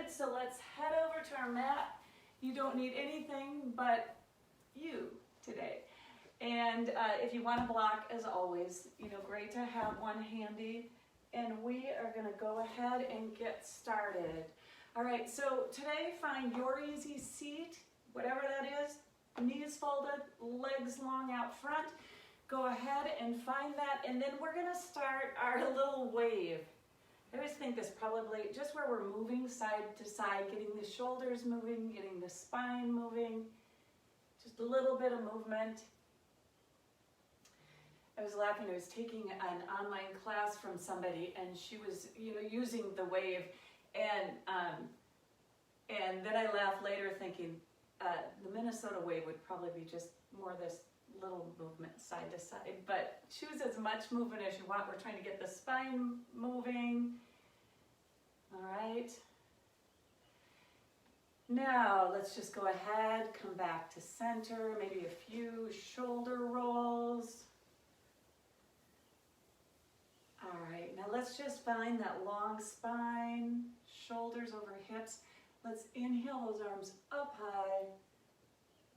Good, so let's head over to our mat. You don't need anything but you today. And if you want to block, as always, great to have one handy. And we are going to go ahead and get started. All right, so today find your easy seat, whatever that is, knees folded, legs long out front. Go ahead and find that, and then we're going to start our little wave. I always think this probably just where we're moving side to side, getting the shoulders moving, getting the spine moving, just a little bit of movement. I was laughing, I was taking an online class from somebody and she was, using the wave, and then I laughed later thinking the Minnesota wave would probably be just more this little movement side to side, but choose as much movement as you want. We're trying to get the spine moving. All right. Now let's just go ahead, come back to center, maybe a few shoulder rolls. All right, now let's just find that long spine, shoulders over hips. Let's inhale those arms up high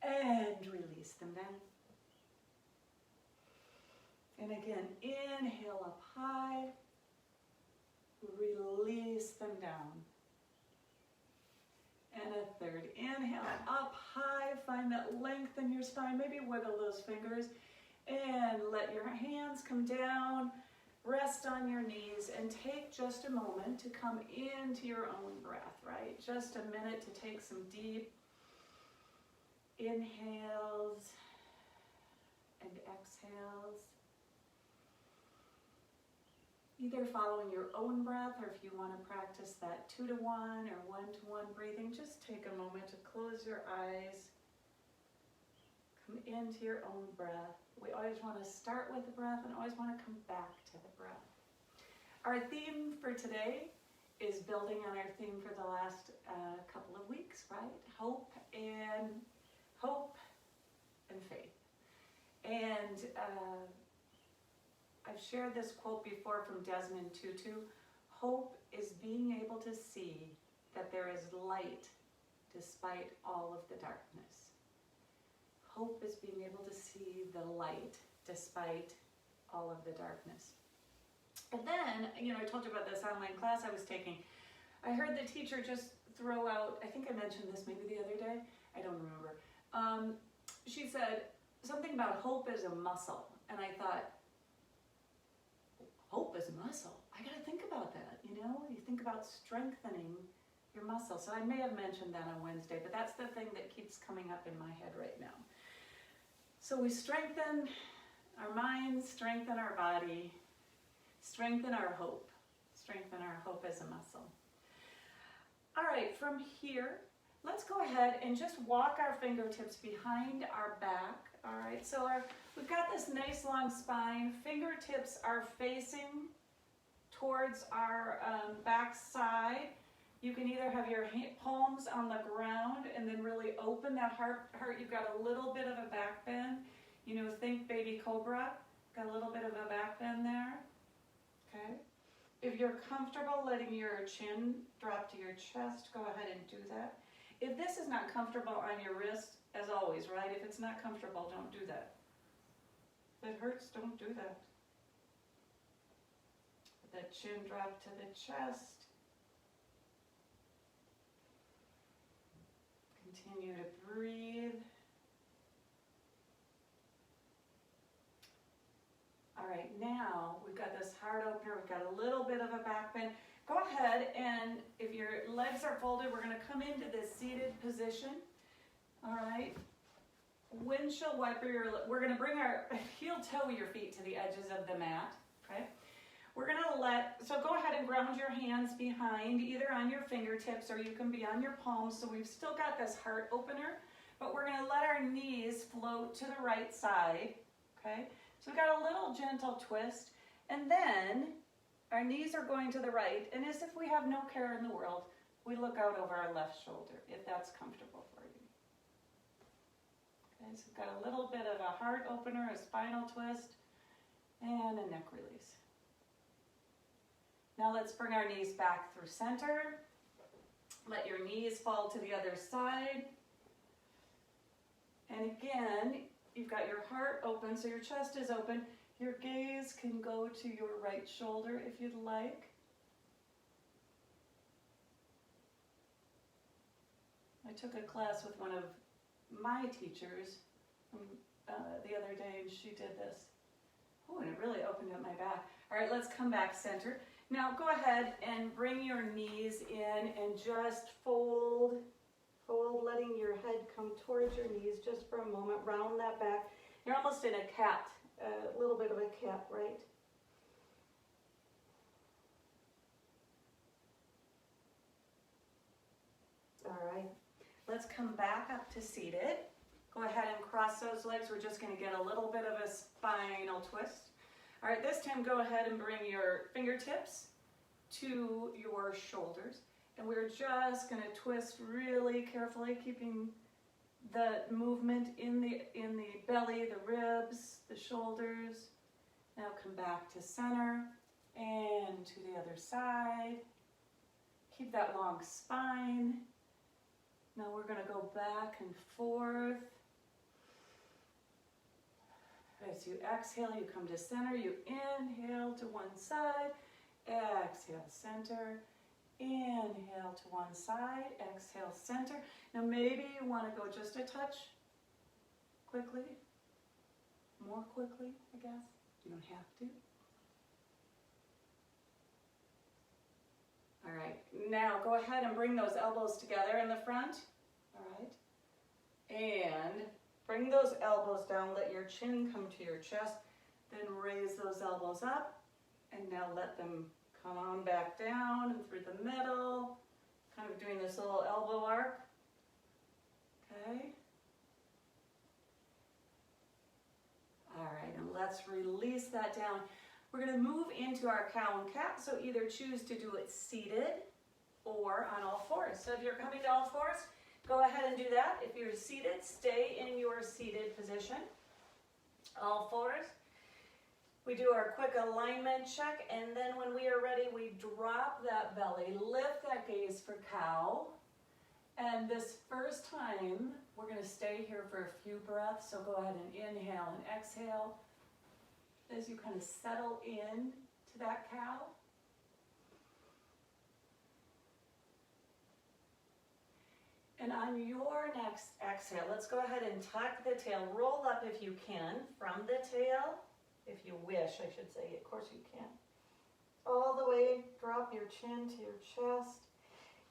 and release them down. And again, inhale up high, release them down. And a third, inhale up high, find that length in your spine, maybe wiggle those fingers, and let your hands come down, rest on your knees, and take just a moment to come into your own breath, right? Just a minute to take some deep inhales and exhales. Either following your own breath, or if you want to practice that 2-to-1 or 1-to-1 breathing, just take a moment to close your eyes. Come into your own breath. We always want to start with the breath and always want to come back to the breath. Our theme for today is building on our theme for the last couple of weeks, right? Hope and faith. And I've shared this quote before from Desmond Tutu. Hope is being able to see that there is light despite all of the darkness. Hope is being able to see the light despite all of the darkness. And then, I told you about this online class I was taking. I heard the teacher just throw out, I think I mentioned this maybe the other day, I don't remember. She said something about hope is a muscle. And I thought, hope is a muscle? I got to think about that, You think about strengthening your muscle. So I may have mentioned that on Wednesday, but that's the thing that keeps coming up in my head right now. So we strengthen our mind, strengthen our body, strengthen our hope. Strengthen our hope as a muscle. All right, from here, let's go ahead and just walk our fingertips behind our back. All right, so we've got this nice long spine. Fingertips are facing towards our back side. You can either have your palms on the ground and then really open that heart. You've got a little bit of a back bend. Think baby cobra. Got a little bit of a back bend there. Okay. If you're comfortable letting your chin drop to your chest, go ahead and do that. If this is not comfortable on your wrist, as always, right? If it's not comfortable, don't do that. If it hurts, don't do that. Let that chin drop to the chest. Continue to breathe. All right, now we've got this heart opener. We've got a little bit of a back bend. Go ahead, and if your legs are folded, we're going to come into this seated position. All right. Windshield wiper. We're going to bring our heel-toe your feet to the edges of the mat. Okay. We're going to so go ahead and ground your hands behind, either on your fingertips or you can be on your palms. So we've still got this heart opener, but we're going to let our knees float to the right side. Okay. So we've got a little gentle twist, and then our knees are going to the right, and as if we have no care in the world, we look out over our left shoulder, if that's comfortable for you. Okay, so we've got a little bit of a heart opener, a spinal twist, and a neck release. Now let's bring our knees back through center. Let your knees fall to the other side. And again, you've got your heart open, so your chest is open. Your gaze can go to your right shoulder if you'd like. I took a class with one of my teachers the other day, and she did this. Oh, and it really opened up my back. All right, let's come back center. Now go ahead and bring your knees in and just fold, letting your head come towards your knees just for a moment. Round that back. You're almost in a cat, a little bit of a cat, right? All right, let's come back up to seated. Go ahead and cross those legs. We're just going to get a little bit of a spinal twist. All right, this time go ahead and bring your fingertips to your shoulders. And we're just going to twist really carefully, keeping the movement in the belly, the ribs, the shoulders. Now come back to center and to the other side. Keep that long spine. Now we're going to go back and forth. As you exhale, you come to center. You inhale to one side. Exhale, center. Inhale to one side. Exhale, center. Now maybe you want to go just a touch quickly. More quickly, I guess. You don't have to. All right, now go ahead and bring those elbows together in the front. All right, and bring those elbows down. Let your chin come to your chest. Then raise those elbows up, and now let them come on back down and through the middle. Kind of doing this little elbow arc. Okay. All right, and let's release that down. We're going to move into our cow and cat, so either choose to do it seated or on all fours. So if you're coming to all fours, go ahead and do that. If you're seated, stay in your seated position. All fours. We do our quick alignment check, and then when we are ready, we drop that belly, lift that gaze for cow. And this first time, we're going to stay here for a few breaths, so go ahead and inhale and exhale as you kind of settle in to that cow. And on your next exhale, let's go ahead and tuck the tail. Roll up if you can from the tail, if you wish, I should say. Of course you can. All the way, drop your chin to your chest.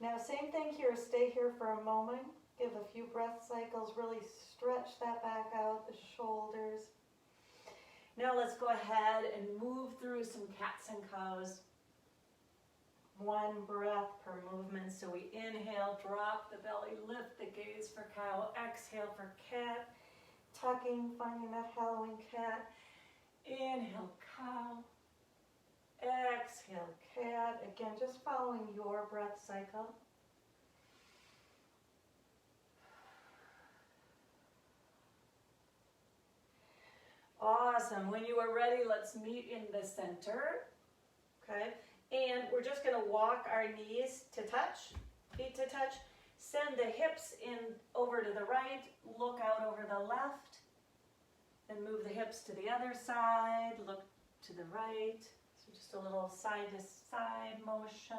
Now, same thing here. Stay here for a moment. Give a few breath cycles. Really stretch that back out, the shoulders. Now let's go ahead and move through some cats and cows. One breath per movement. So we inhale, drop the belly, lift the gaze for cow. Exhale for cat. Tucking, finding that hallowing cat. Inhale, cow. Exhale, cat. Again, just following your breath cycle. Awesome. When you are ready, let's meet in the center. Okay. And we're just going to walk our knees to touch, feet to touch. Send the hips in over to the right. Look out over the left. Then move the hips to the other side. Look to the right. So just a little side to side motion.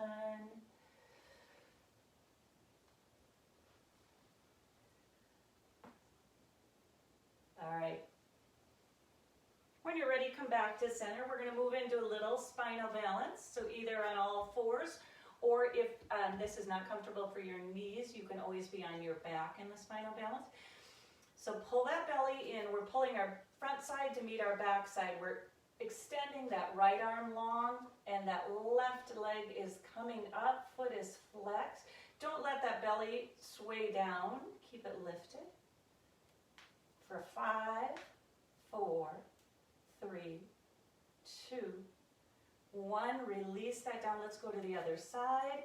All right. When you're ready, come back to center. We're going to move into a little spinal balance. So either on all fours, or if this is not comfortable for your knees, you can always be on your back in the spinal balance. So pull that belly in. We're pulling our front side to meet our back side. We're extending that right arm long, and that left leg is coming up. Foot is flexed. Don't let that belly sway down. Keep it lifted. For 5, 4, 3, 2, 1. Release that down. Let's go to the other side.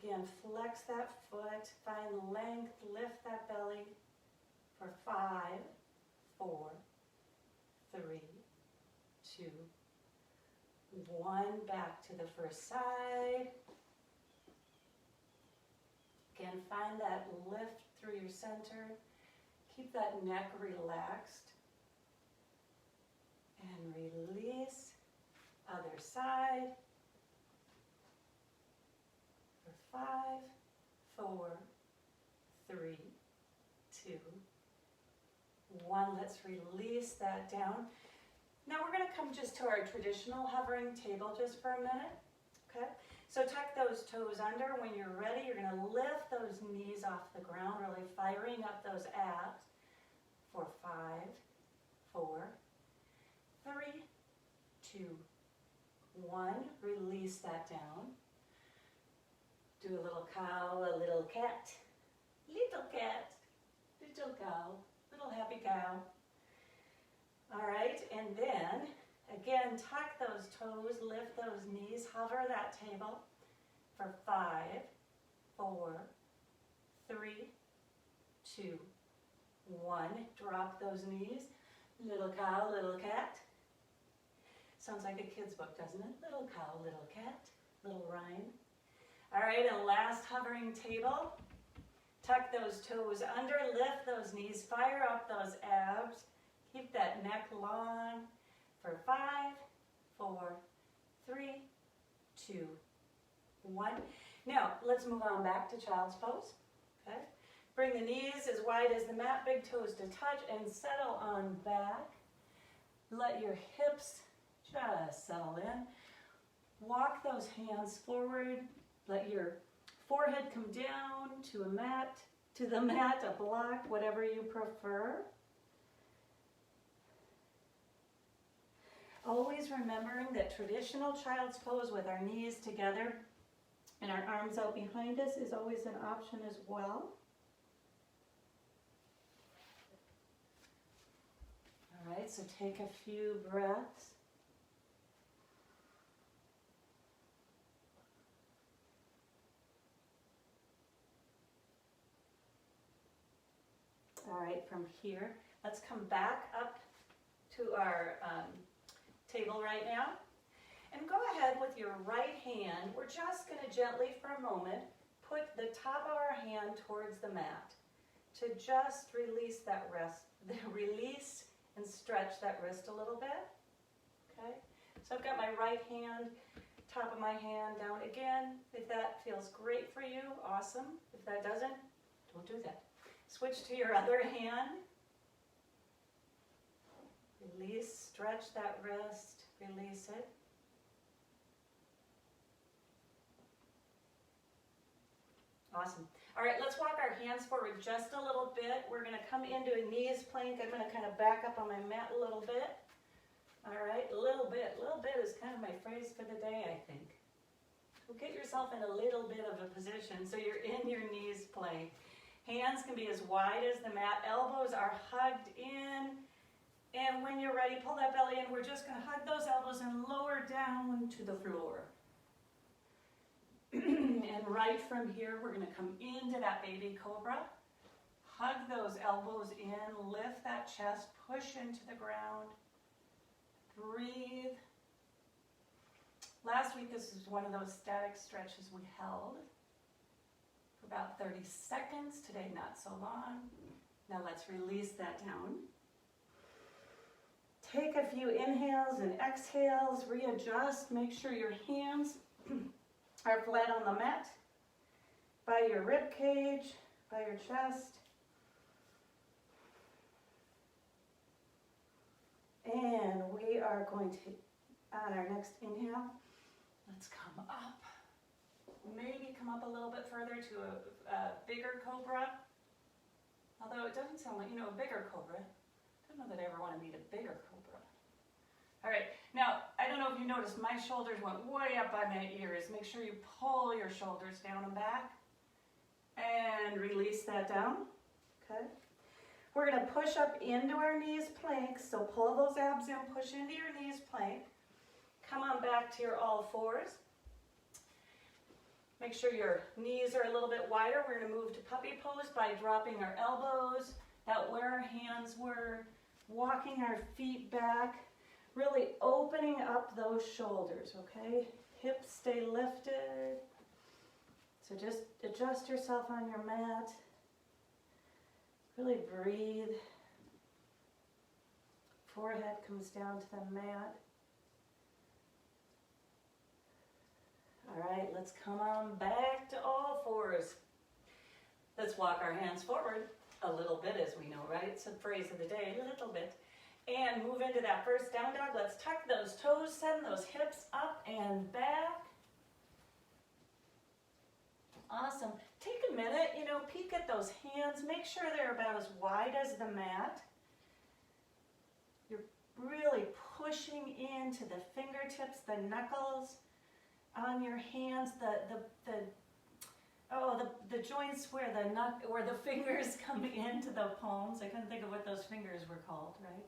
Again, flex that foot. Find length. Lift that belly. For 5, 4, 3, 2, 1. Back to the first side. find that lift through your center. Keep that neck relaxed. And release. Other side. For 5, 4, 3, 2, 1. Let's release that down. Now we're going to come just to our traditional hovering table just for a minute. Okay? So tuck those toes under. When you're ready, you're going to lift those knees off the ground, really firing up those abs. For 5, 4, 3, 2, 1. Release that down. Do a little cow, a little cat. Little cat, little cow, little happy cow. All right, and then, again, tuck those toes, lift those knees, hover that table for 5, 4, 3, 2, 1. Drop those knees. Little cow, little cat. Sounds like a kid's book, doesn't it? Little cow, little cat, little rhyme. All right, and last hovering table. Tuck those toes under, lift those knees, fire up those abs. Keep that neck long for 5, 4, 3, 2, 1. Now, let's move on back to child's pose. Okay. Bring the knees as wide as the mat, big toes to touch, and settle on back. Let your hips just settle in. Walk those hands forward. Let your forehead come down to a mat, a block, whatever you prefer. Always remembering that traditional child's pose with our knees together and our arms out behind us is always an option as well. All right, so take a few breaths. All right, from here, let's come back up to our table right now. And go ahead with your right hand. We're just going to gently, for a moment, put the top of our hand towards the mat to just release that release and stretch that wrist a little bit. Okay? So I've got my right hand, top of my hand down again. If that feels great for you, awesome. If that doesn't, don't do that. Switch to your other hand. Release, stretch that wrist, release it. Awesome. All right, let's walk our hands forward just a little bit. We're going to come into a knees plank. I'm going to kind of back up on my mat a little bit. All right, a little bit. A little bit is kind of my phrase for the day, I think. So get yourself in a little bit of a position so you're in your knees plank. Hands can be as wide as the mat. Elbows are hugged in. And when you're ready, pull that belly in. We're just going to hug those elbows and lower down to the floor. And right from here, we're going to come into that baby cobra. Hug those elbows in. Lift that chest. Push into the ground. Breathe. Last week, this was one of those static stretches we held for about 30 seconds. Today, not so long. Now let's release that down. Take a few inhales and exhales. Readjust. Make sure your hands are flat on the mat, by your rib cage, by your chest. And we are going to, on our next inhale, let's come up. Maybe come up a little bit further to a bigger cobra. Although it doesn't sound like, a bigger cobra. I don't know that I ever want to meet a bigger cobra. All right, now, I don't know if you noticed, my shoulders went way up by my ears. Make sure you pull your shoulders down and back. And release that down, okay? We're gonna push up into our knees plank, so pull those abs in, push into your knees plank. Come on back to your all fours. Make sure your knees are a little bit wider. We're gonna move to puppy pose by dropping our elbows out where our hands were, walking our feet back, really opening up those shoulders, okay? Hips stay lifted. So So just adjust yourself on your mat. Really breathe. Forehead comes down to the mat. All right, let's come on back to all fours. Let's walk our hands forward a little bit, as we know, right? It's a phrase of the day, a little bit. And move into that first down dog. Let's tuck those toes, send those hips up and back. Awesome. Take a minute, peek at those hands. Make sure they're about as wide as the mat. You're really pushing into the fingertips, the knuckles on your hands, the joints where the fingers come into the palms. I couldn't think of what those fingers were called, right?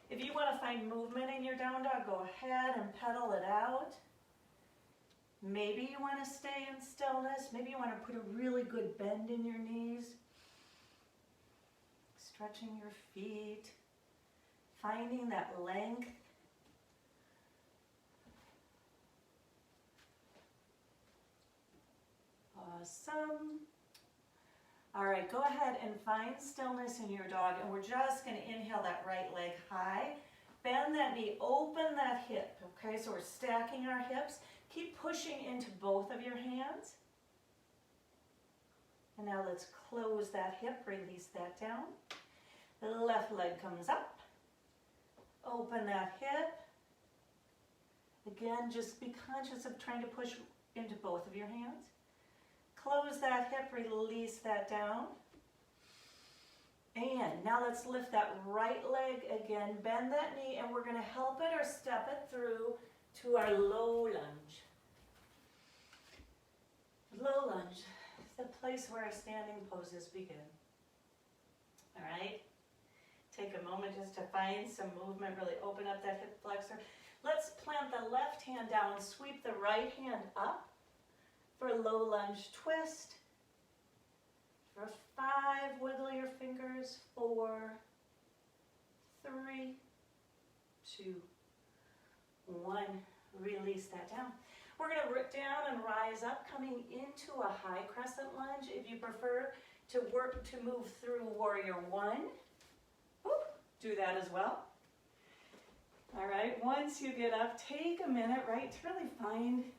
If you want to find movement in your down dog, go ahead and pedal it out. Maybe you want to stay in stillness. Maybe you want to put a really good bend in your knees. Stretching your feet. Finding that length. Awesome. All right, go ahead and find stillness in your dog, and we're just going to inhale that right leg high. Bend that knee, open that hip, okay? So we're stacking our hips. Keep pushing into both of your hands. And now let's close that hip, release that down. The left leg comes up. Open that hip. Again, just be conscious of trying to push into both of your hands. Close that hip, release that down. And now let's lift that right leg again, bend that knee, and we're going to help it or step it through to our low lunge. Low lunge is the place where our standing poses begin. All right? Take a moment just to find some movement, really open up that hip flexor. Let's plant the left hand down, sweep the right hand up. For a low lunge twist. For 5, wiggle your fingers. 4, 3, 2, 1. Release that down. We're going to root down and rise up, coming into a high crescent lunge. If you prefer to move through warrior 1, do that as well. All right, once you get up, take a minute, right, to really find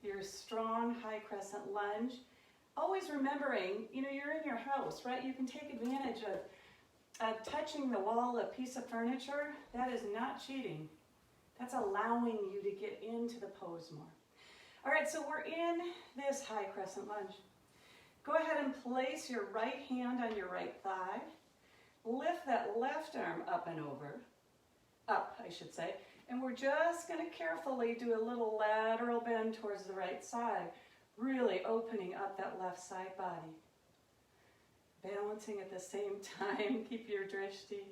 your strong high crescent lunge. Always remembering, you're in your house, right? You can take advantage of touching the wall, a piece of furniture. That is not cheating. That's allowing you to get into the pose more. All right, so we're in this high crescent lunge. Go ahead and place your right hand on your right thigh. Lift that left arm up and over. Up, I should say. And we're just going to carefully do a little lateral bend towards the right side, really opening up that left side body. Balancing at the same time, keep your drishti.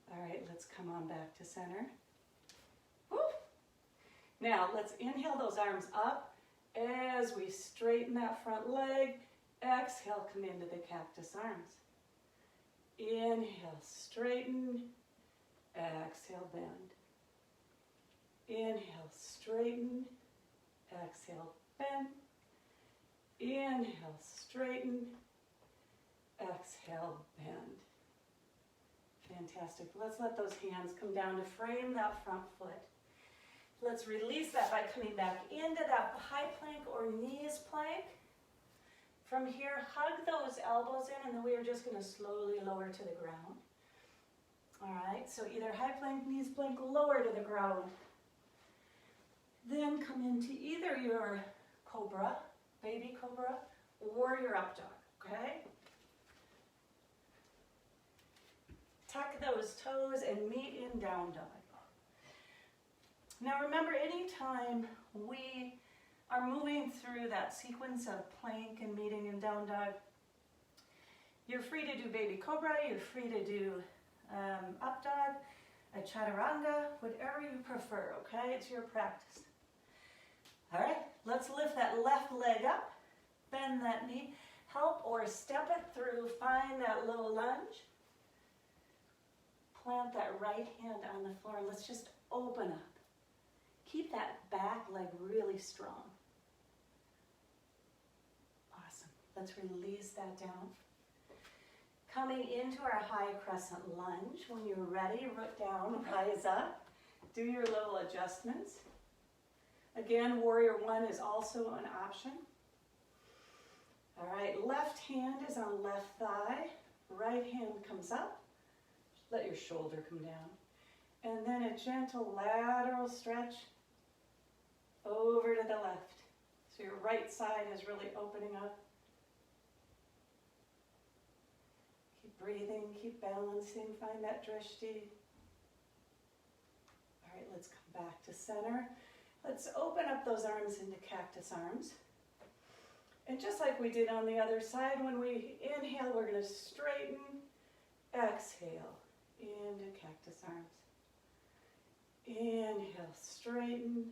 All right, let's come on back to center. Woo. Now, let's inhale those arms up as we straighten that front leg. Exhale, come into the cactus arms. Inhale, straighten. Exhale, bend. Inhale, straighten. Exhale, bend. Inhale, straighten. Exhale, bend. Fantastic. Let's let those hands come down to frame that front foot. Let's release that by coming back into that high plank or knees plank. From here, hug those elbows in, and then we are just going to slowly lower to the ground. All right, so either high plank, knees plank, lower to the ground. Then come into either your cobra, baby cobra, or your up dog, okay? Tuck those toes and meet in down dog. Now remember, anytime we are moving through that sequence of plank and meeting in down dog, you're free to do baby cobra, you're free to do up dog, a chaturanga, whatever you prefer, okay? It's your practice. All right, let's lift that left leg up, bend that knee, help or step it through, find that low lunge. Plant that right hand on the floor, and let's just open up. Keep that back leg really strong. Let's release that down. Coming into our high crescent lunge. When you're ready, root down, rise up. Do your little adjustments. Again, warrior one is also an option. All right, left hand is on left thigh. Right hand comes up. Let your shoulder come down. And then a gentle lateral stretch over to the left. So your right side is really opening up. Keep breathing, keep balancing, find that drishti. All right, let's come back to center. Let's open up those arms into cactus arms. And just like we did on the other side, when we inhale, we're going to straighten. Exhale into cactus arms. Inhale, straighten.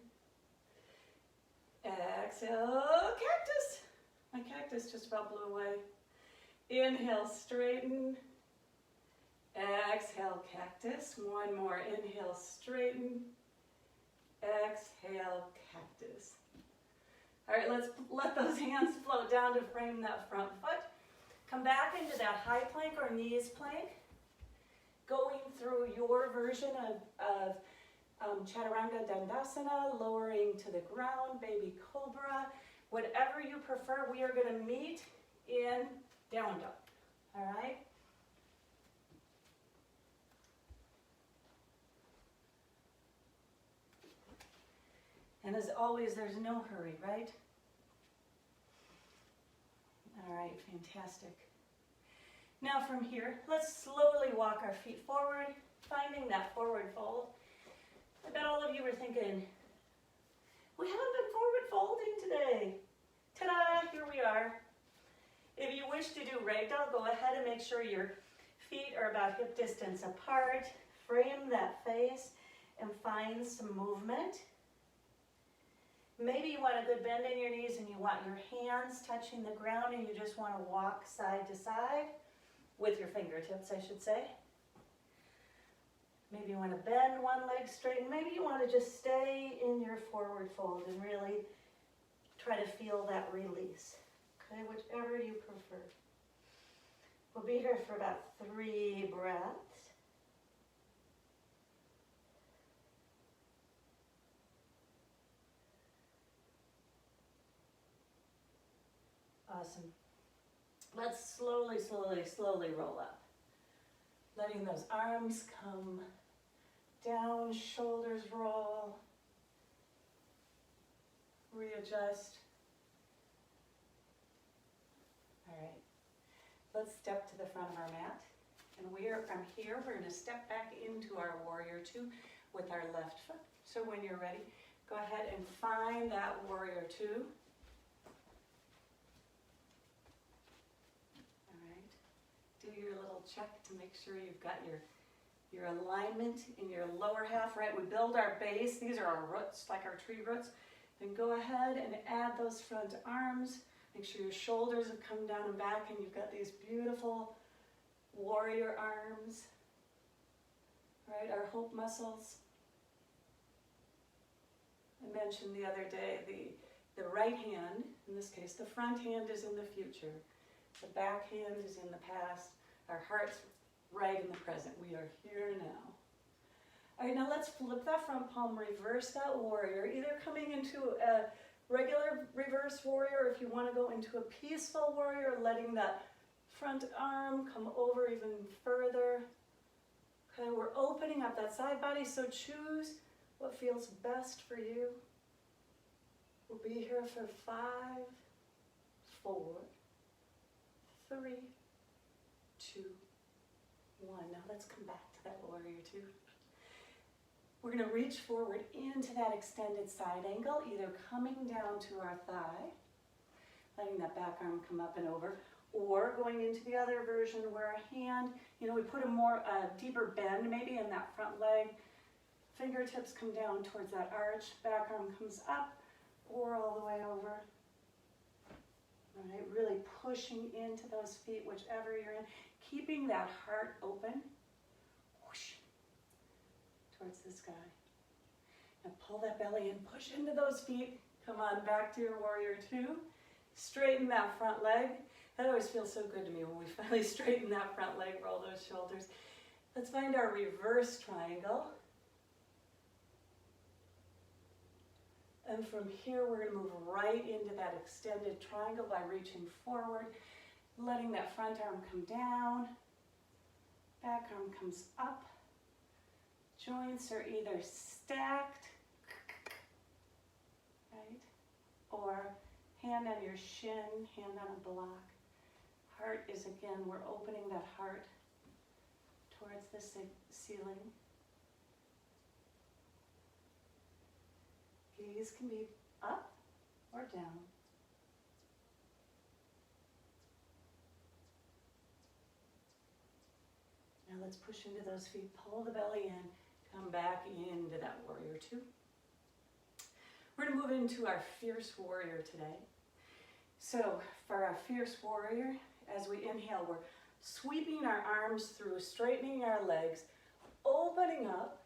Exhale, cactus. My cactus just about blew away. Inhale, straighten. Exhale, cactus. One more. Inhale, straighten. Exhale, cactus. All right, let's let those hands float down to frame that front foot. Come back into that high plank or knees plank. Going through your version of Chaturanga Dandasana, lowering to the ground, baby cobra. Whatever you prefer, we are going to meet in down dog. All right? And as always, there's no hurry, right? All right, fantastic. Now from here, let's slowly walk our feet forward, finding that forward fold. I bet all of you were thinking, we haven't been forward folding today. Ta-da, here we are. If you wish to do ragdoll, go ahead and make sure your feet are about hip distance apart. Frame that face and find some movement. Maybe you want a good bend in your knees and you want your hands touching the ground and you just want to walk side to side with your fingertips, I should say. Maybe you want to bend one leg straight, and maybe you want to just stay in your forward fold and really try to feel that release. Okay, whichever you prefer. We'll be here for about 3 breaths. Awesome. Let's slowly, slowly, slowly roll up. Letting those arms come down, shoulders roll. Readjust. All right. Let's step to the front of our mat. And from here, we're going to step back into our warrior two with our left foot. So when you're ready, go ahead and find that warrior two. Do your little check to make sure you've got your alignment in your lower half, right? We build our base. These are our roots, like our tree roots. Then go ahead and add those front arms. Make sure your shoulders have come down and back and you've got these beautiful warrior arms, right? Our hope muscles. I mentioned the other day, the right hand, in this case, the front hand is in the future. The back hand is in the past. Our heart's right in the present. We are here now. All right, now let's flip that front palm, reverse that warrior, either coming into a regular reverse warrior, or if you want to go into a peaceful warrior, letting that front arm come over even further. Okay, we're opening up that side body, so choose what feels best for you. We'll be here for 5, 4, 3, 2, 1. Now let's come back to that warrior two. We're going to reach forward into that extended side angle, either coming down to our thigh, letting that back arm come up and over, or going into the other version where our hand, we put a deeper bend maybe in that front leg. Fingertips come down towards that arch, back arm comes up or all the way over. All right, really pushing into those feet, whichever you're in, keeping that heart open, whoosh, towards the sky. Now pull that belly in, push into those feet. Come on, back to your warrior two. Straighten that front leg. That always feels so good to me when we finally straighten that front leg, roll those shoulders. Let's find our reverse triangle. And from here, we're going to move right into that extended triangle by reaching forward, letting that front arm come down, back arm comes up. Joints are either stacked, right, or hand on your shin, hand on a block. Heart is, again, we're opening that heart towards the ceiling. Gaze can be up or down. Now let's push into those feet, pull the belly in, come back into that warrior two. We're going to move into our fierce warrior today. So for our fierce warrior, as we inhale, we're sweeping our arms through, straightening our legs, opening up.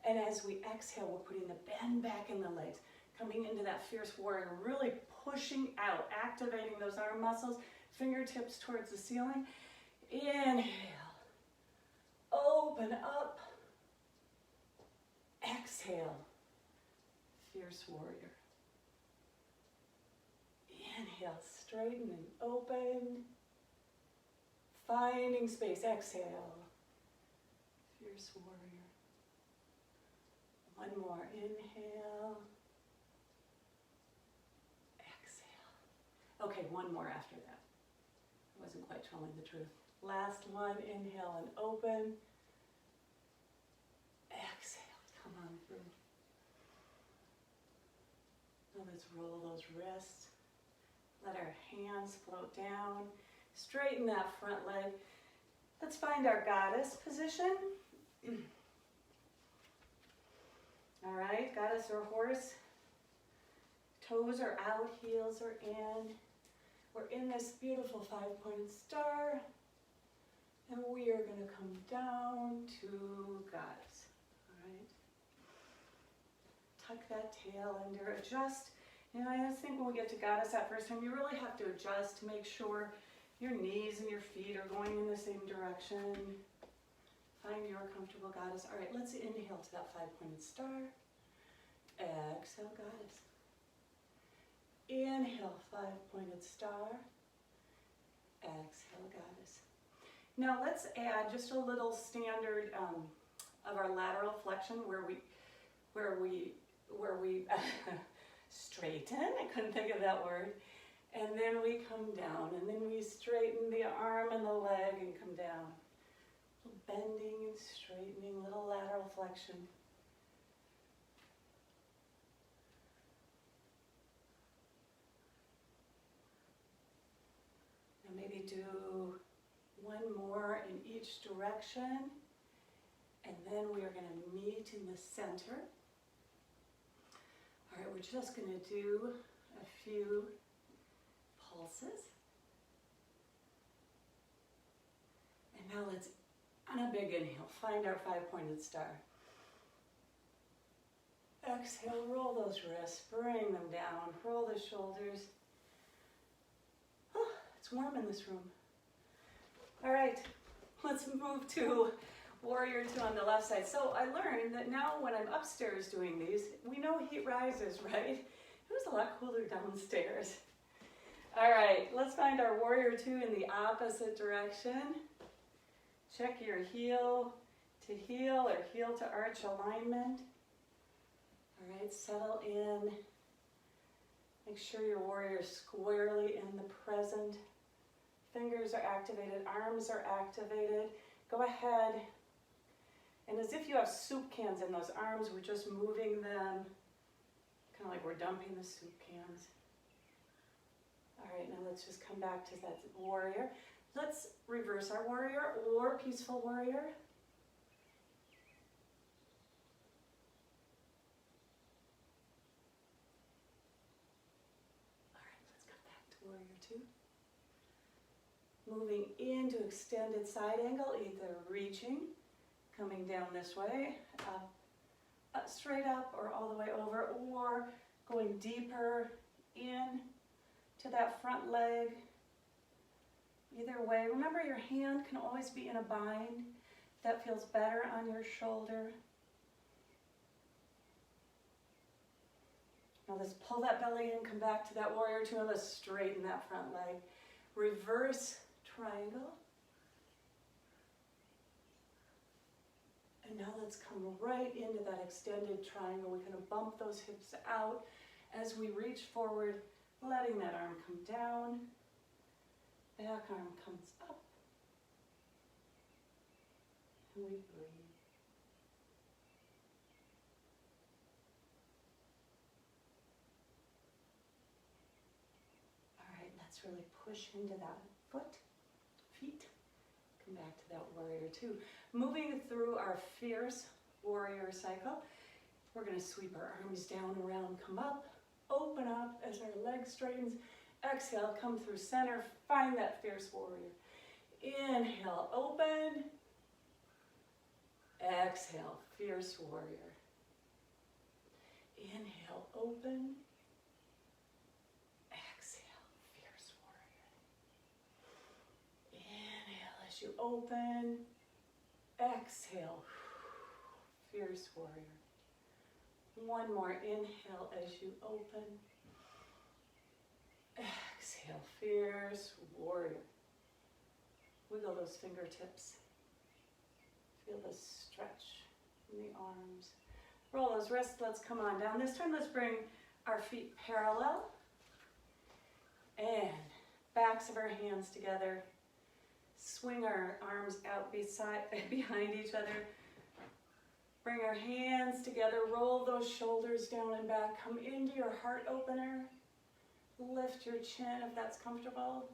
And as we exhale, we're putting the bend back in the legs, coming into that fierce warrior, really pushing out, activating those arm muscles, fingertips towards the ceiling. Inhale, open up. Exhale, fierce warrior. Inhale, straighten and open. Finding space, exhale, fierce warrior. One more, inhale, exhale. Okay, one more after that. I wasn't quite telling the truth. Last one, inhale and open. Exhale, come on through. Now let's roll those wrists. Let our hands float down. Straighten that front leg. Let's find our goddess position. All right, goddess or horse. Toes are out, heels are in. We're in this beautiful five-pointed star. And we are going to come down to goddess. All right. Tuck that tail under, adjust. And I just think when we get to goddess that first time, you really have to adjust to make sure your knees and your feet are going in the same direction. Find your comfortable goddess. All right, let's inhale to that five-pointed star. Exhale, goddess. Inhale, five-pointed star. Exhale, goddess. Now let's add just a little standard of our lateral flexion where we straighten. I couldn't think of that word. And then we come down, and then we straighten the arm and the leg and come down. Bending and straightening, little lateral flexion. Now maybe do one more in each direction, and then we are going to meet in the center. All right, we're just going to do a few pulses. And now let's, on a big inhale, find our five-pointed star. Exhale, roll those wrists, bring them down, roll the shoulders. Oh, it's warm in this room. All right, let's move to warrior two on the left side. So I learned that now when I'm upstairs doing these, we know heat rises, right? It was a lot cooler downstairs. All right, let's find our warrior two in the opposite direction. Check your heel to heel or heel to arch alignment. All right, settle in. Make sure your warrior is squarely in the present. Fingers are activated, arms are activated. Go ahead, and as if you have soup cans in those arms, we're just moving them, kind of like we're dumping the soup cans. All right, now let's just come back to that warrior. Let's reverse our warrior or peaceful warrior. All right, let's come back to warrior two. Moving into extended side angle, either reaching, coming down this way, straight up or all the way over, or going deeper in to that front leg. Either way, remember your hand can always be in a bind. That feels better on your shoulder. Now let's pull that belly in, come back to that warrior two, and let's straighten that front leg. Reverse triangle. And now let's come right into that extended triangle. We're going to bump those hips out as we reach forward, letting that arm come down. Back arm comes up. And we breathe. All right, let's really push into that feet. Come back to that warrior two. Moving through our fierce warrior cycle, we're going to sweep our arms down, around, come up, open up as our leg straightens. Exhale, come through center, find that fierce warrior. Inhale, open. Exhale, fierce warrior. Inhale, open. Exhale, fierce warrior. Inhale as you open. Exhale, fierce warrior. One more inhale as you open. Exhale, fierce warrior. Wiggle those fingertips. Feel the stretch in the arms. Roll those wrists, let's come on down. This time let's bring our feet parallel. And backs of our hands together. Swing our arms out behind each other. Bring our hands together, roll those shoulders down and back. Come into your heart opener. Lift your chin if that's comfortable.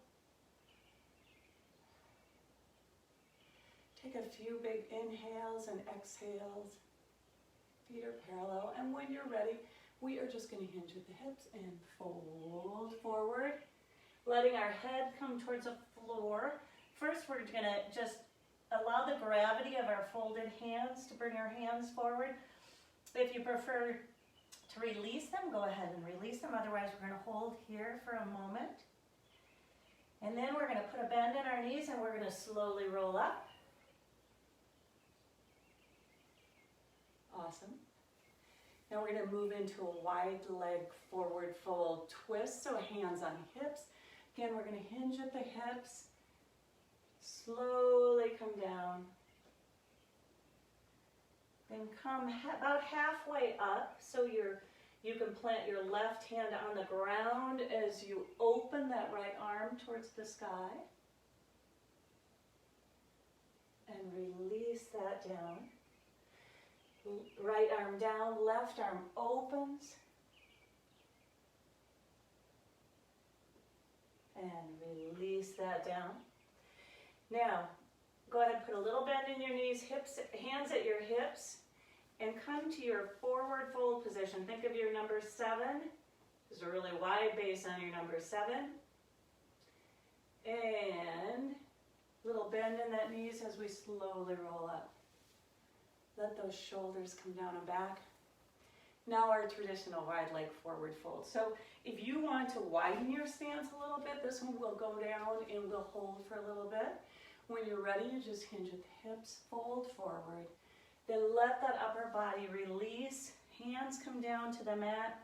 Take a few big inhales and exhales. Feet are parallel. And when you're ready, we are just going to hinge at the hips and fold forward. Letting our head come towards the floor. First, we're going to just allow the gravity of our folded hands to bring our hands forward. If you prefer to release them, go ahead and release them. Otherwise, we're going to hold here for a moment. And then we're going to put a bend in our knees and we're going to slowly roll up. Awesome. Now we're going to move into a wide leg forward fold twist. So hands on hips. Again, we're going to hinge at the hips. Slowly come down. Then come about halfway up so you can plant your left hand on the ground as you open that right arm towards the sky. And release that down. Right arm down, left arm opens. And release that down. Now, go ahead and put a little bend in your knees, hands at your hips, and come to your forward fold position. Think of your number 7. There's a really wide base on your number 7. And a little bend in that knees as we slowly roll up. Let those shoulders come down and back. Now our traditional wide leg forward fold. So if you want to widen your stance a little bit, this one will go down and we'll hold for a little bit. When you're ready, you just hinge at the hips, fold forward. Then let that upper body release. Hands come down to the mat.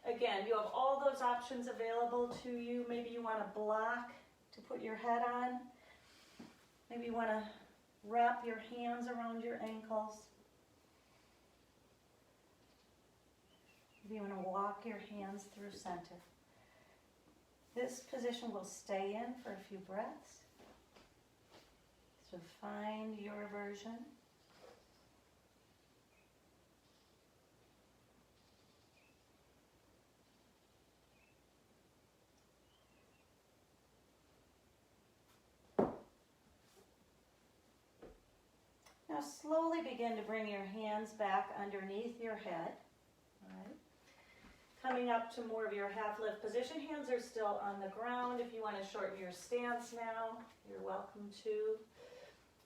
Again, you have all those options available to you. Maybe you want a block to put your head on. Maybe you want to wrap your hands around your ankles. Maybe you want to walk your hands through center. This position will stay in for a few breaths. So find your version. Now slowly begin to bring your hands back underneath your head. All right. Coming up to more of your half lift position. Hands are still on the ground. If you want to shorten your stance now, you're welcome to.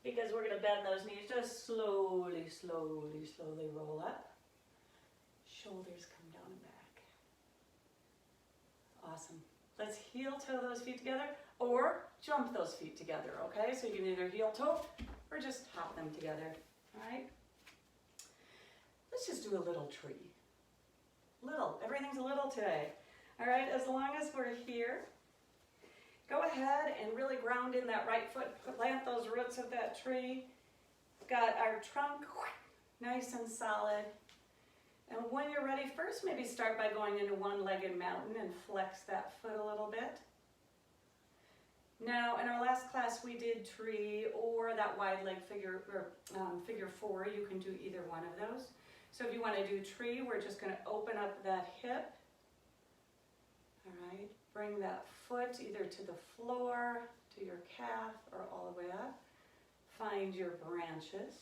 Because we're going to bend those knees. Just slowly, slowly, slowly roll up. Shoulders come down and back. Awesome. Let's heel toe those feet together or jump those feet together, okay? So you can either heel toe or just hop them together, all right? Let's just do a little tree. Little, everything's a little today. All right, as long as we're here, go ahead and really ground in that right foot, plant those roots of that tree. Got our trunk nice and solid. And when you're ready, first maybe start by going into one-legged mountain and flex that foot a little bit. Now, in our last class, we did tree or that wide leg figure, or figure four. You can do either one of those. So if you want to do tree, we're just going to open up that hip. All right, bring that foot either to the floor, to your calf, or all the way up. Find your branches.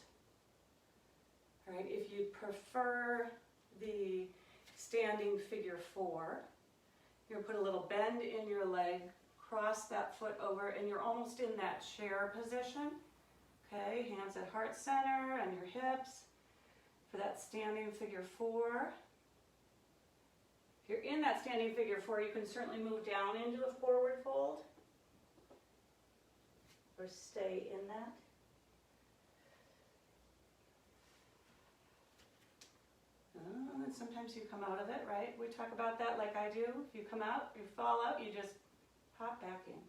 All right, if you prefer the standing figure four, you're going to put a little bend in your leg, cross that foot over, and you're almost in that chair position. Okay, hands at heart center and your hips for that standing figure four. If you're in that standing figure four, you can certainly move down into a forward fold or stay in that. And sometimes you come out of it, right? We talk about that like I do. If you come out, you fall out, you just pop back in.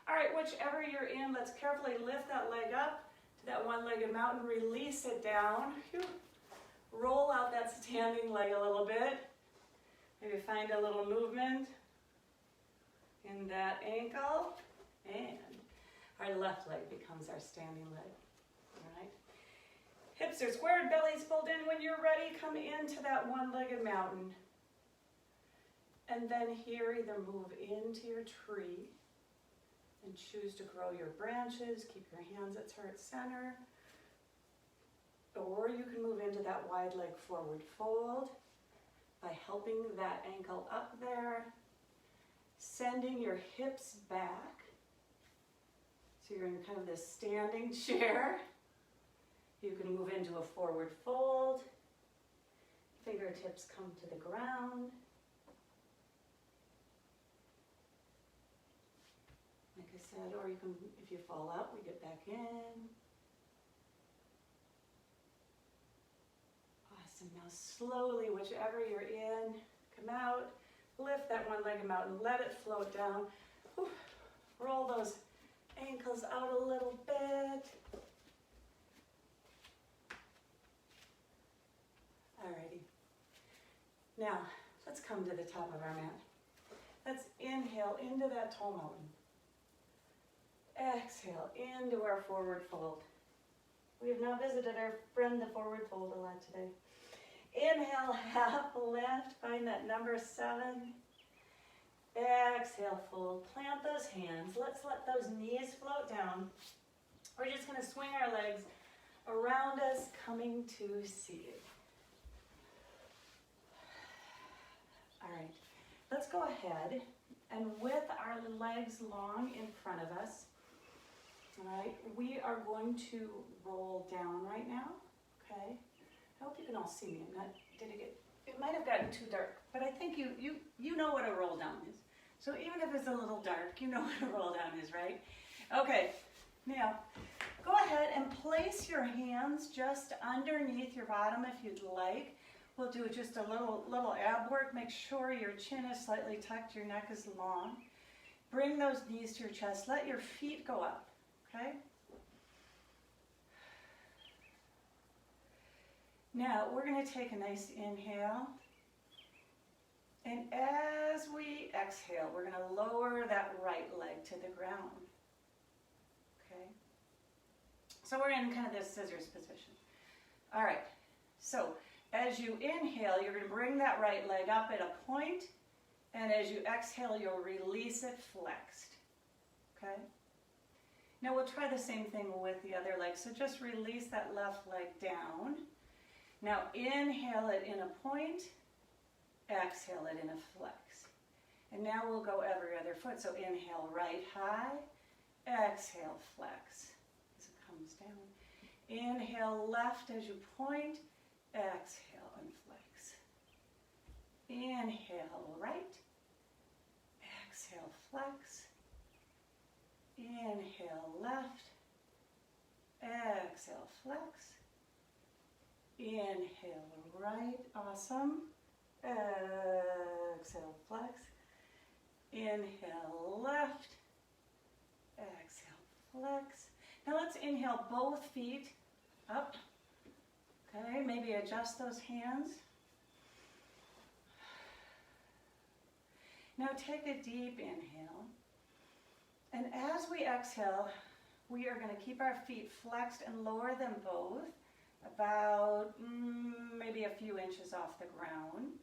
All right, whichever you're in, let's carefully lift that leg up to that one-legged mountain, release it down. Whew. Roll out that standing leg a little bit. Maybe find a little movement in that ankle, and our left leg becomes our standing leg. All right. Hips are squared, bellies fold in. When you're ready, come into that one-legged mountain. And then here, either move into your tree and choose to grow your branches. Keep your hands at heart center. Or you can move into that wide leg forward fold by helping that ankle up there, sending your hips back. So you're in kind of this standing chair. You can move into a forward fold. Fingertips come to the ground. Like I said, or you can, if you fall out, we get back in. Awesome. Now slowly, whichever you're in, come out, lift that one-legged mountain, let it float down. Whew. Roll those ankles out a little bit. Alrighty. Now, let's come to the top of our mat. Let's inhale into that tall mountain. Exhale into our forward fold. We have now visited our friend the forward fold a lot today. Inhale, half lift, find that number 7. Exhale, fold, plant those hands. Let's let those knees float down. We're just going to swing our legs around us, coming to seated. All right, let's go ahead and with our legs long in front of us, all right, we are going to roll down right now, okay? I hope you can all see me. It might have gotten too dark, but I think you know what a roll down is. So even if it's a little dark, you know what a roll down is, right? Okay, now go ahead and place your hands just underneath your bottom if you'd like. We'll do just a little ab work. Make sure your chin is slightly tucked, your neck is long. Bring those knees to your chest. Let your feet go up, okay? Now, we're going to take a nice inhale. And as we exhale, we're going to lower that right leg to the ground, okay? So we're in kind of this scissors position. All right, so as you inhale, you're going to bring that right leg up at a point, and as you exhale, you'll release it flexed, okay? Now we'll try the same thing with the other leg. So just release that left leg down. Now inhale it in a point, exhale it in a flex. And now we'll go every other foot. So inhale right high, exhale flex as it comes down. Inhale left as you point, exhale and flex. Inhale right, flex. Inhale, left. Exhale, flex. Inhale, right. Awesome. Exhale, flex. Inhale, left. Exhale, flex. Now let's inhale both feet up. Okay, maybe adjust those hands. Now take a deep inhale. And as we exhale, we are going to keep our feet flexed and lower them both about maybe a few inches off the ground.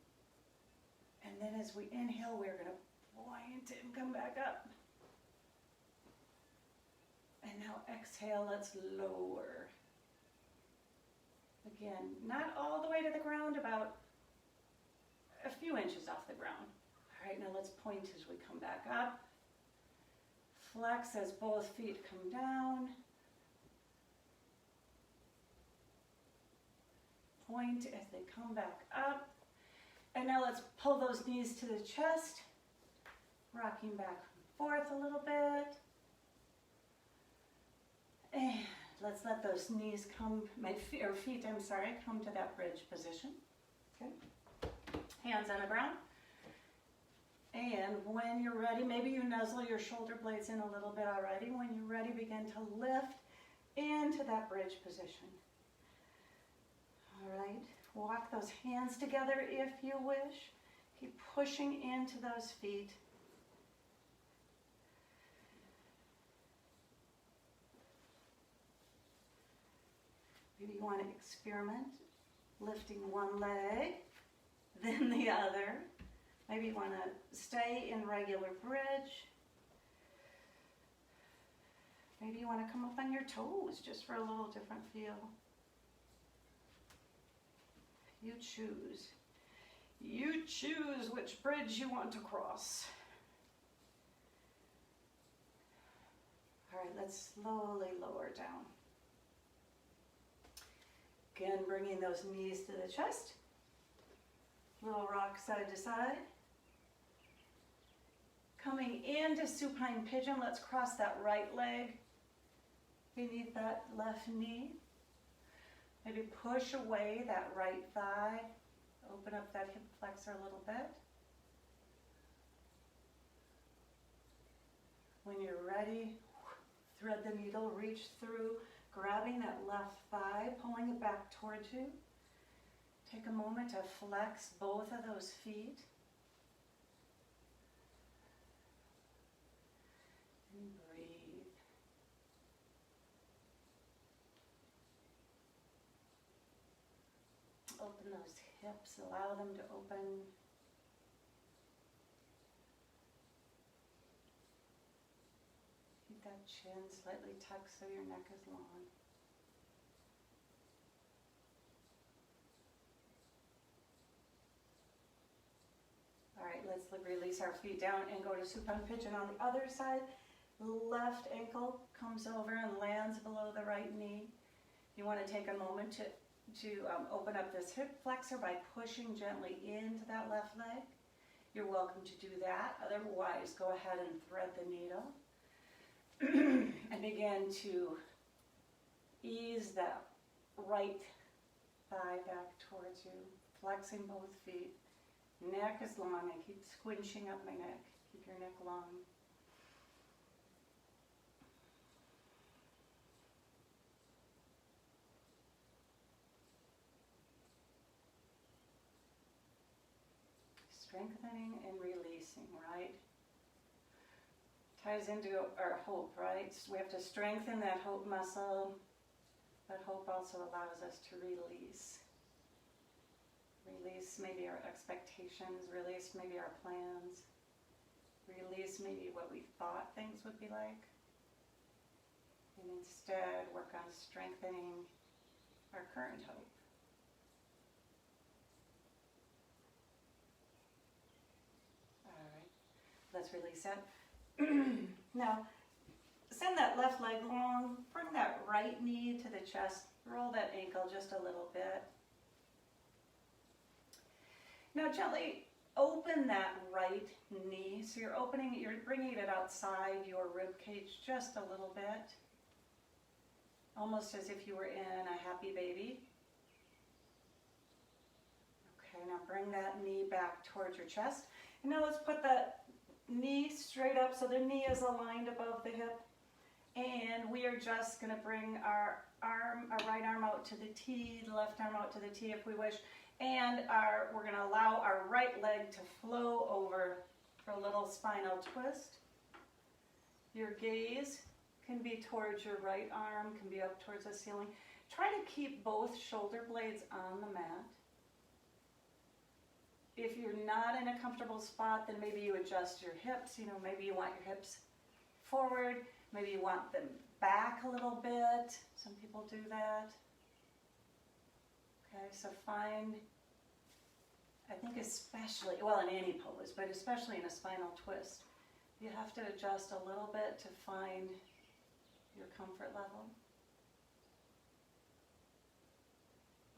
And then as we inhale, we're going to point and come back up. And now exhale, let's lower. Again, not all the way to the ground, about a few inches off the ground. All right, now let's point as we come back up. Flex as both feet come down. Point as they come back up. And now let's pull those knees to the chest, rocking back and forth a little bit. And let's let those knees come, feet, come to that bridge position. Okay. Hands on the ground. And when you're ready, maybe you nuzzle your shoulder blades in a little bit already. When you're ready, begin to lift into that bridge position. All right, walk those hands together if you wish. Keep pushing into those feet. Maybe you want to experiment lifting one leg, then the other. Maybe you want to stay in regular bridge. Maybe you want to come up on your toes just for a little different feel. You choose. You choose which bridge you want to cross. All right, let's slowly lower down. Again, bringing those knees to the chest. Little rock side to side. Coming into supine pigeon, let's cross that right leg beneath that left knee. Maybe push away that right thigh. Open up that hip flexor a little bit. When you're ready, thread the needle, reach through, grabbing that left thigh, pulling it back towards you. Take a moment to flex both of those feet. And breathe. Open those hips, allow them to open. Keep that chin slightly tucked so your neck is long. All right, let's release our feet down and go to supine pigeon on the other side. Left ankle comes over and lands below the right knee. You want to take a moment to open up this hip flexor by pushing gently into that left leg. You're welcome to do that. Otherwise, go ahead and thread the needle and begin to ease that right thigh back towards you, flexing both feet. Neck is long. I keep squinching up my neck. Keep your neck long. Strengthening and releasing, right? Ties into our hope, right? So we have to strengthen that hope muscle, but hope also allows us to release. Release maybe our expectations, release maybe our plans, release maybe what we thought things would be like, and instead work on strengthening our current hope. All right, let's release it. Now, send that left leg long, bring that right knee to the chest, roll that ankle just a little bit. Now gently open that right knee. So you're opening, you're bringing it outside your rib cage just a little bit. Almost as if you were in a happy baby. Okay, now bring that knee back towards your chest. And now let's put that knee straight up so the knee is aligned above the hip. And we are just going to bring our right arm out to the T, the left arm out to the T if we wish. And we're going to allow our right leg to flow over for a little spinal twist. Your gaze can be towards your right arm, can be up towards the ceiling. Try to keep both shoulder blades on the mat. If you're not in a comfortable spot, then maybe you adjust your hips. You know, maybe you want your hips forward. Maybe you want them back a little bit. Some people do that. Okay, so find, I think especially, well, in any pose, but especially in a spinal twist, you have to adjust a little bit to find your comfort level.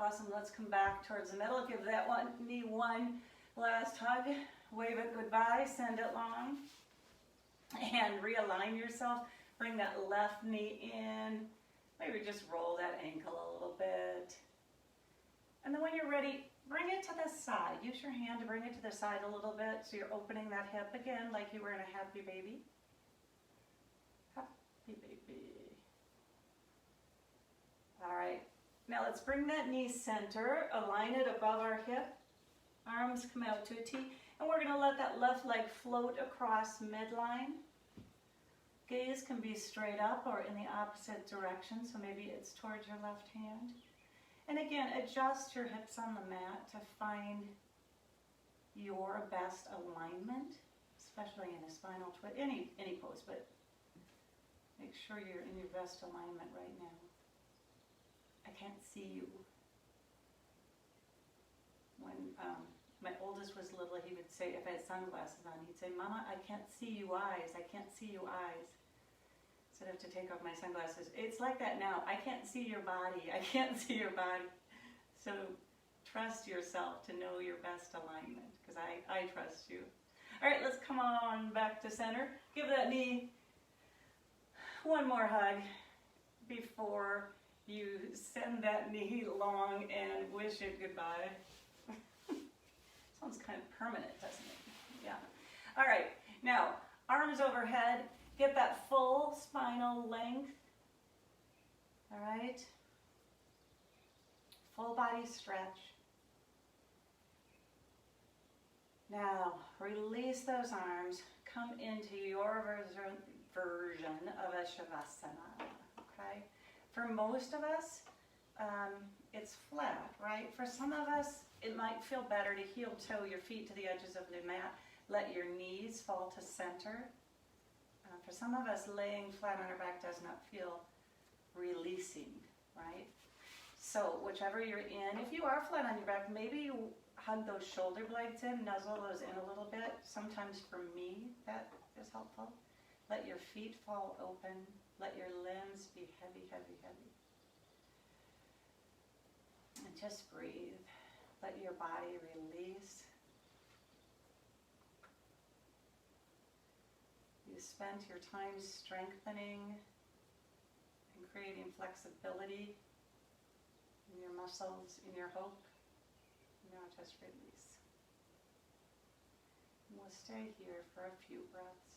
Awesome, let's come back towards the middle. Give that knee one last hug. Wave it goodbye, send it long. And realign yourself. Bring that left knee in. Maybe just roll that ankle a little bit. And then when you're ready, bring it to the side. Use your hand to bring it to the side a little bit so you're opening that hip again like you were in a happy baby. Happy baby. All right. Now let's bring that knee center, align it above our hip. Arms come out to a T. And we're going to let that left leg float across midline. Gaze can be straight up or in the opposite direction, so maybe it's towards your left hand. And again, adjust your hips on the mat to find your best alignment, especially in a spinal twist, any pose, but make sure you're in your best alignment right now. I can't see you. When my oldest was little, he would say, if I had sunglasses on, he'd say, Mama, I can't see you eyes, I can't see you eyes. So I'd have to take off my sunglasses. It's like that now. I can't see your body, I can't see your body. So trust yourself to know your best alignment, because I trust you. All right, let's come on back to center. Give that knee one more hug before you send that knee long and wish it goodbye. Sounds kind of permanent, doesn't it? Yeah. All right, now arms overhead. Get that full spinal length. All right. Full body stretch. Now release those arms. Come into your version of a Shavasana. Okay. For most of us, it's flat, right? For some of us, it might feel better to heel toe your feet to the edges of the mat. Let your knees fall to center. For some of us, laying flat on our back does not feel releasing, right? So whichever you're in, if you are flat on your back, maybe you hug those shoulder blades in, nuzzle those in a little bit. Sometimes for me, that is helpful. Let your feet fall open. Let your limbs be heavy, heavy, heavy. And just breathe. Let your body release. You spent your time strengthening and creating flexibility in your muscles, in your hope. Now just release. And we'll stay here for a few breaths.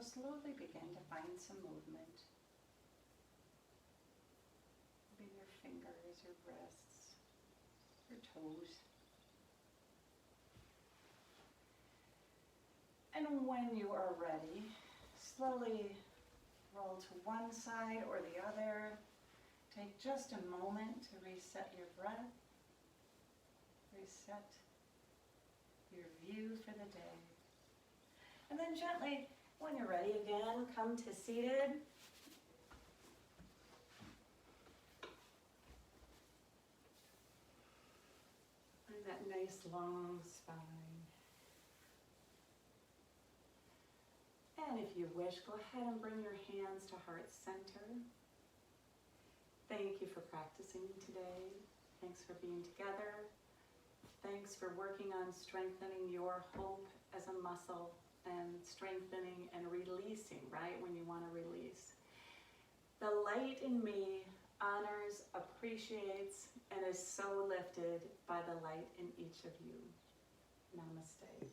slowly begin to find some movement. Maybe your fingers, your wrists, your toes. And when you are ready, slowly roll to one side or the other. Take just a moment to reset your breath, reset your view for the day. And then gently, when you're ready again, come to seated. Find that nice long spine. And if you wish, go ahead and bring your hands to heart center. Thank you for practicing today. Thanks for being together. Thanks for working on strengthening your hope as a muscle and strengthening and releasing, right, when you want to release. The light in me honors, appreciates, and is so lifted by the light in each of you. Namaste.